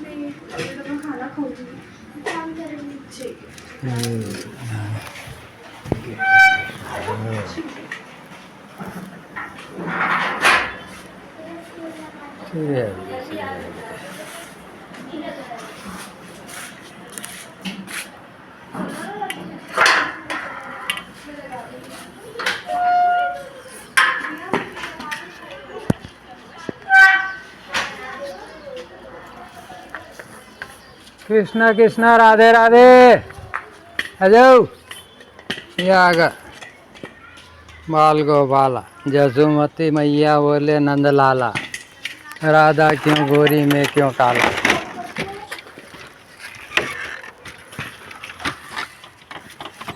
नहीं, अभी तो मैं खाना खाऊंगी, काम करेंगे चाहिए। कृष्णा कृष्णा राधे राधे। अजो ये आगा बाल गोपाला, जसुमती मैया बोले नंदलाला, राधा क्यों गोरी में क्यों काला।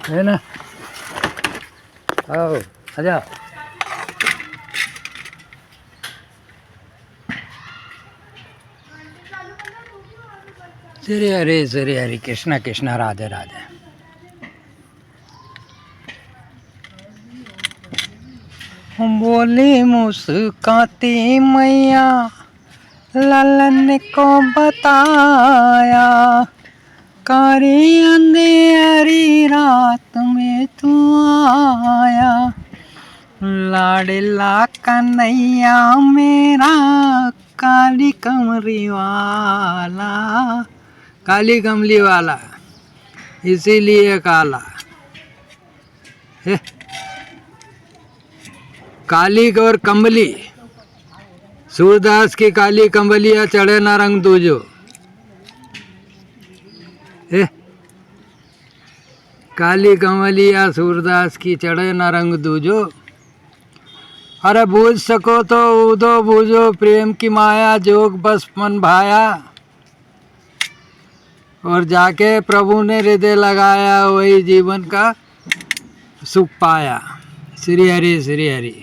है ना? आओ आजा। श्री हरे कृष्णा कृष्णा राधे राधे। बोली मुस्काती मैया लालन को बताया, कारी अंधेरी रात में तू आया, लाडला कन्हैया मेरा काली कमरी वाला, काली कमली वाला इसीलिए काला है। काली और कमली, सूरदास की काली कमलिया चढ़े ना रंग दूजो है। काली कमलिया सूरदास की चढ़े ना रंग दूजो। अरे बूझ सको तो उदो बूझो प्रेम की माया, जोग बस मन भाया, और जाके प्रभु ने हृदय लगाया, वही जीवन का सुख पाया। श्री हरि श्री हरि।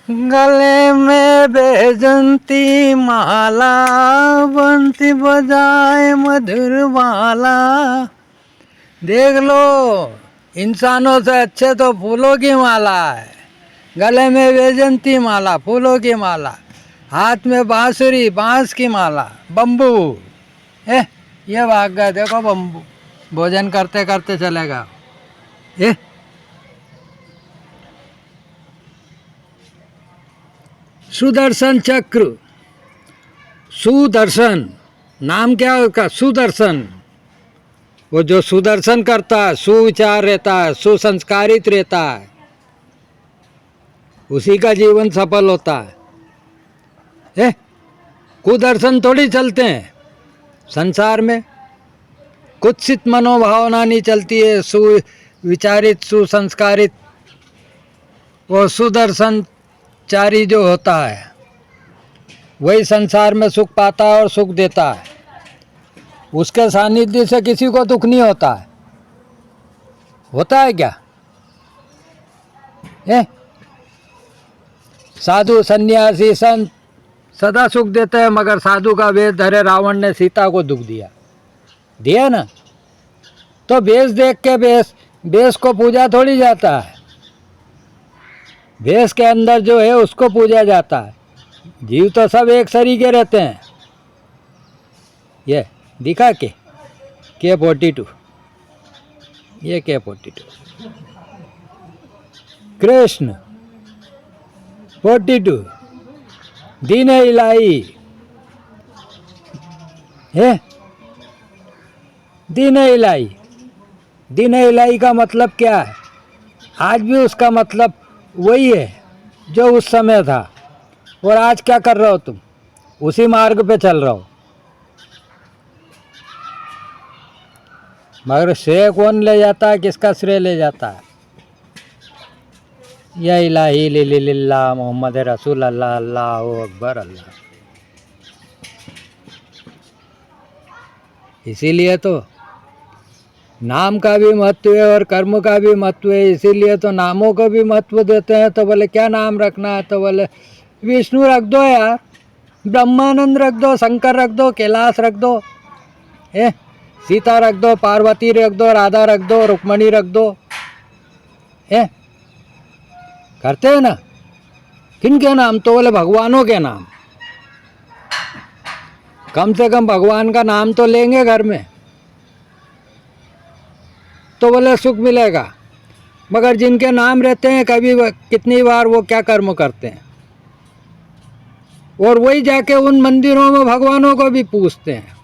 गले में बैजंती माला, बंसी बजाए मधुर वाला। देख लो, इंसानों से अच्छे तो फूलों की माला है। गले में बैजंती माला, फूलों की माला, हाथ में बांसुरी, बांस की माला, बम्बू। ये भाग गया, देखो बम्बू भोजन करते करते चलेगा। सुदर्शन चक्र, सुदर्शन नाम क्या है उसका? सुदर्शन। वो जो सुदर्शन करता है, सुविचार रहता है, सुसंस्कारित रहता है, उसी का जीवन सफल होता है। कुदर्शन थोड़ी चलते हैं संसार में, कुत्सित मनोभावना नहीं चलती है। सुविचारित, सुसंस्कारित, वो सुदर्शनचारी जो होता है वही संसार में सुख पाता है और सुख देता है। उसके सानिध्य से किसी को दुख नहीं होता है। होता है क्या? साधु सन्यासी संत सदा सुख देते हैं, मगर साधु का वेश धरे रावण ने सीता को दुख दिया ना। तो वेश देख के वेश को पूजा थोड़ी जाता है। वेश के अंदर जो है उसको पूजा जाता है। जीव तो सब एक सरीके रहते हैं। ये दिखा के K42, ये K42 कृष्ण 42 दीन इलाही है। दीन इलाही, दीन इलाही का मतलब क्या है? आज भी उसका मतलब वही है जो उस समय था। और आज क्या कर रहे हो तुम? उसी मार्ग पे चल रहे हो। मगर श्रेय कौन ले जाता है? किसका श्रेय ले जाता है? या इलाही लिल्लाह मोहम्मद रसूल अल्लाह, अल्लाहु अकबर अल्लाह। इसीलिए तो नाम का भी महत्व है और कर्म का भी महत्व है। इसीलिए तो नामों को भी महत्व देते हैं। तो बोले क्या नाम रखना है? तो बोले विष्णु रख दो यार, ब्रह्मानंद रख दो, शंकर रख दो, कैलाश रख दो, सीता रख दो, पार्वती रख दो, राधा रख दो, रुक्मणी रख दो। करते हैं ना? किनके नाम? तो बोले भगवानों के नाम। कम से कम भगवान का नाम तो लेंगे घर में, तो बोले सुख मिलेगा। मगर जिनके नाम रहते हैं, कभी कितनी बार वो क्या कर्म करते हैं, और वही जाके उन मंदिरों में भगवानों को भी पूछते हैं,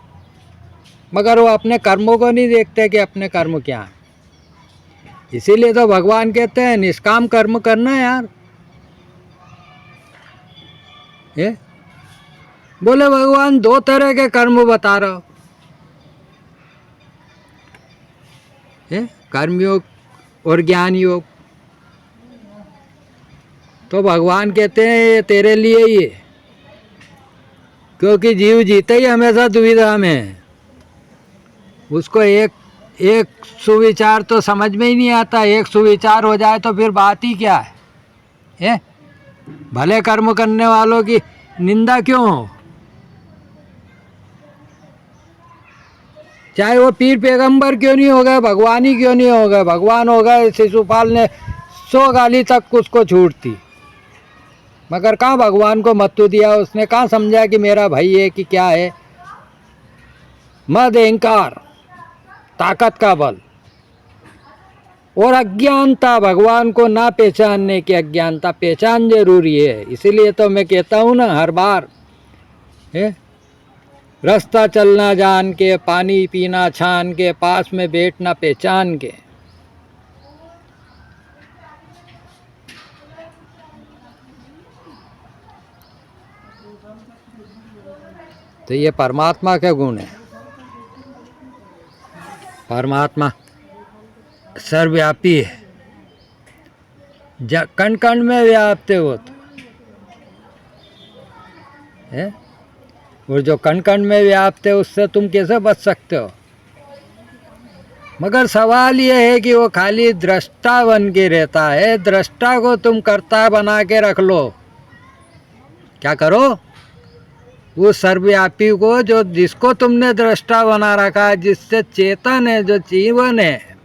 मगर वो अपने कर्मों को नहीं देखते कि अपने कर्म क्या है। इसीलिए तो भगवान कहते हैं निष्काम कर्म करना है यार। ये बोले भगवान 2 तरह के कर्म बता रहा हो, कर्मयोग और ज्ञान योग। तो भगवान कहते हैं ये तेरे लिए ही है, क्योंकि जीव जीते ही हमेशा दुविधा में है। उसको एक सुविचार तो समझ में ही नहीं आता। एक सुविचार हो जाए तो फिर बात ही क्या है? भले कर्म करने वालों की निंदा क्यों हो? चाहे वो पीर पैगंबर क्यों नहीं हो गए, भगवान ही क्यों नहीं हो गए। भगवान हो गए, शिशुपाल ने 100 गाली तक उसको छूट थी, मगर कहाँ भगवान को मत्तू दिया उसने? कहाँ समझा कि मेरा भाई है कि क्या है? मद, अहंकार, ताकत का बल और अज्ञानता, भगवान को ना पहचानने की अज्ञानता। पहचान जरूरी है। इसीलिए तो मैं कहता हूँ ना हर बार, रास्ता चलना जान के, पानी पीना छान के, पास में बैठना पहचान के। तो ये परमात्मा के गुण है। परमात्मा सर्वव्यापी है, कण कण में व्याप्त है वो तो है। और जो कण कण में व्याप्त है उससे तुम कैसे बच सकते हो? मगर सवाल ये है कि वो खाली दृष्टा बन के रहता है। दृष्टा को तुम कर्ता बना के रख लो। क्या करो? उस सर्वव्यापी को, जो जिसको तुमने दृष्टा बना रखा है, जिससे चेतन है, जो जीवन है,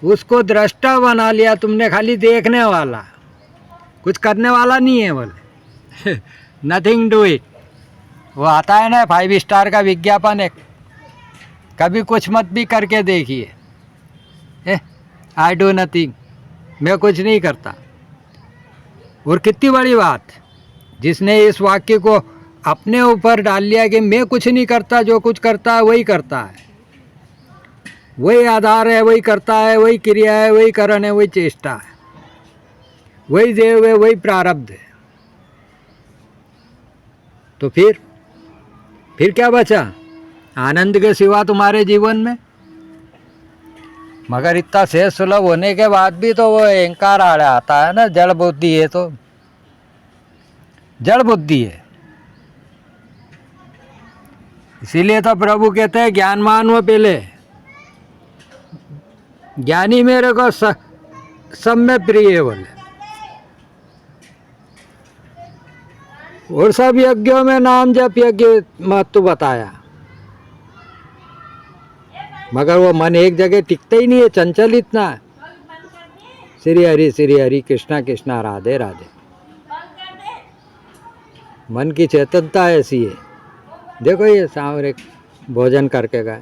उसको दृष्टा बना लिया तुमने। खाली देखने वाला, कुछ करने वाला नहीं है बोले। Nothing do it. वो आता है ना 5 स्टार का विज्ञापन है, कभी कुछ मत भी करके देखिए। आई डू नथिंग, मैं कुछ नहीं करता। और कितनी बड़ी बात, जिसने इस वाक्य को अपने ऊपर डाल लिया कि मैं कुछ नहीं करता, जो कुछ करता है वही करता है, वही आधार है, वही करता है, वही क्रिया है, वही करण है, वही चेष्टा है, वही देव है, वही प्रारब्ध है। तो फिर क्या बचा आनंद के सिवा तुम्हारे जीवन में? मगर इतना सहज सुलभ होने के बाद भी तो वो अहंकार आता है ना। जड़ बुद्धि है, तो जड़ बुद्धि है। इसीलिए तो प्रभु कहते हैं ज्ञानवान वो पहले, ज्ञानी मेरे को सब में प्रिय है बोले। और सब यज्ञों में नाम जप यज्ञ महत्व बताया, मगर वो मन एक जगह टिकता ही नहीं है, चंचल इतना है। श्री हरि कृष्णा कृष्णा राधे राधे। मन की चेतनता ऐसी है। देखो ये सांवरे भोजन करके गए,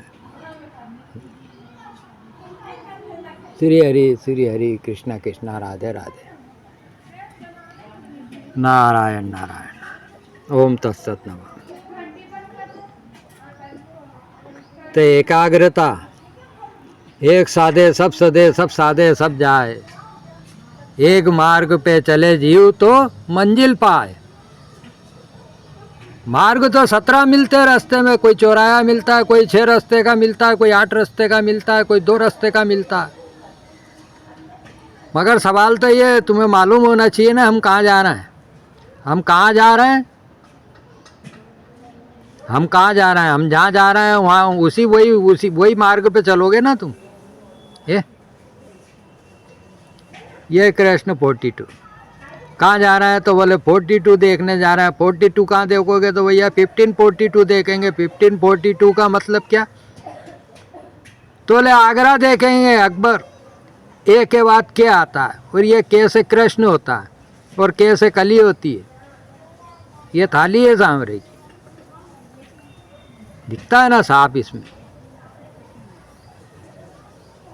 श्री हरि कृष्णा कृष्णा राधे राधे। नारायण नारायण। ओम तत्सत नमः। तो एकाग्रता, एक साधे सब सदे, सब साधे सब जाए, एक मार्ग पे चले जीव तो मंजिल पाए। मार्ग तो 17 मिलते हैं रास्ते में। कोई चौराया मिलता है, कोई 6 रास्ते का मिलता है, कोई 8 रास्ते का मिलता है, कोई 2 रास्ते का मिलता है। मगर सवाल तो ये तुम्हें मालूम होना चाहिए ना, हम कहाँ जा रहे हैं। हम कहाँ जा रहे हैं? हम कहाँ जा रहे हैं? हम जहाँ जा रहे हैं वहाँ वही मार्ग पे चलोगे ना तुम। ये कृष्ण 42 कहाँ जा रहा है? तो बोले 42 देखने जा रहा है। 42 कहाँ देखोगे? तो भैया 1542 देखेंगे। 1542 का मतलब क्या? तो बोले आगरा देखेंगे, अकबर। ए के बाद क्या आता है? और ये के से कृष्ण होता है। और के से कली होती है। ये थाली है सांवरे की, दिखता है ना साफ इसमें।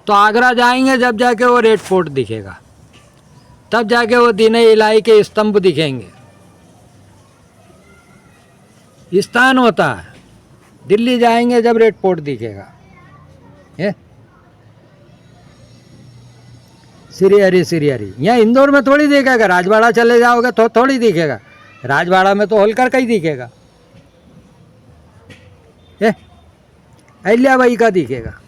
तो आगरा जाएंगे जब जाके वो रेड फोर्ट दिखेगा, तब जाके वो दीन इलाही के स्तंभ दिखेंगे। स्थान होता है। दिल्ली जाएंगे जब रेड फोर्ट दिखेगा। है श्री हरि यहाँ इंदौर में थोड़ी दिखेगा, राजवाड़ा चले जाओगे तो थोड़ी दिखेगा। राजवाड़ा में तो होलकर का ही दिखेगा, है अहिल्याबाई का दिखेगा।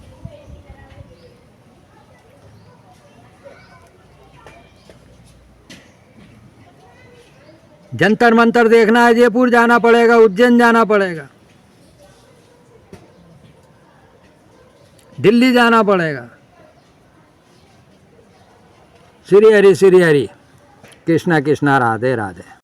जंतर मंतर देखना है, जयपुर जाना पड़ेगा, उज्जैन जाना पड़ेगा, दिल्ली जाना पड़ेगा। श्री हरि कृष्णा कृष्णा राधे राधे।